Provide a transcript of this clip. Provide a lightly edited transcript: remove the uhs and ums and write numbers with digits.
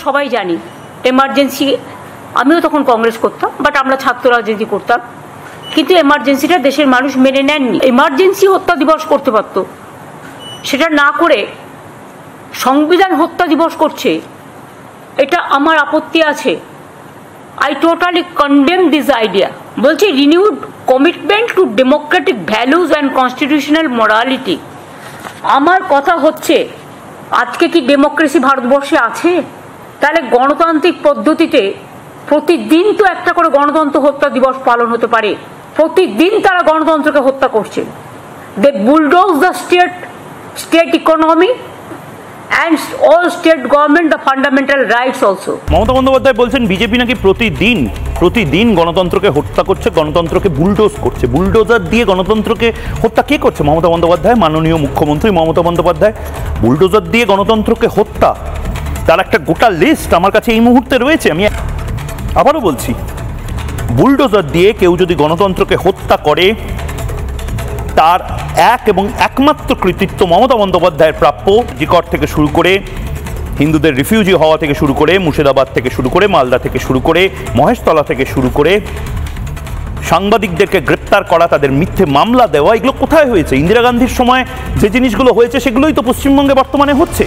সবাই জানি এমার্জেন্সি, আমিও তখন কংগ্রেস করতাম, বাট আমরা ছাত্র রাজনীতি করতাম, কিন্তু এমার্জেন্সিটা দেশের মানুষ মেনে নেননি। এমার্জেন্সি হত্যা দিবস করতে পারত, সেটা না করে সংবিধান হত্যা দিবস করছে, এটা আমার আপত্তি আছে। I totally condemn this idea. বলছি renewed commitment to democratic values and constitutional morality. আমার কথা হচ্ছে আজকে কি ডেমোক্রেসি ভারতবর্ষে আছে? তাহলে গণতান্ত্রিক পদ্ধতিতে প্রতিদিন তো একটা করে গণতন্ত্র হত্যা দিবস পালন হতে পারে। প্রতিদিন তারা গণতন্ত্রকে হত্যা করছে। They bulldoze the state economy and all state government the fundamental rights also. Mamata Bandyopadhyay বলছেন বিজেপি নাকি প্রতিদিন গণতন্ত্রকে হত্যা করছে, গণতন্ত্রকে বুলডোজ করছে। বুলডোজার দিয়ে গণতন্ত্রকে হত্যা কে করছে? মমতা বন্দ্যোপাধ্যায়, মাননীয় মুখ্যমন্ত্রী মমতা বন্দ্যোপাধ্যায়। বুলডোজার দিয়ে গণতন্ত্রকে হত্যা, তার একটা গোটা লিস্ট আমার কাছে এই মুহূর্তে রয়েছে। আমি আবারও বলছি, বুলডোজার দিয়ে কেউ যদি গণতন্ত্রকে হত্যা করে, তার এক এবং একমাত্র কৃতিত্ব মমতা বন্দ্যোপাধ্যায়ের প্রাপ্য। জিকর থেকে শুরু করে, হিন্দুদের রিফিউজি হওয়া থেকে শুরু করে, মুর্শিদাবাদ থেকে শুরু করে, মালদা থেকে শুরু করে, মহেশতলা থেকে শুরু করে, সাংবাদিকদেরকে গ্রেপ্তার করা, তাদের মিথ্যে মামলা দেওয়া, এগুলো কোথায় হয়েছে? ইন্দিরা গান্ধীর সময় যে জিনিসগুলো হয়েছে সেগুলোই তো পশ্চিমবঙ্গে বর্তমানে হচ্ছে।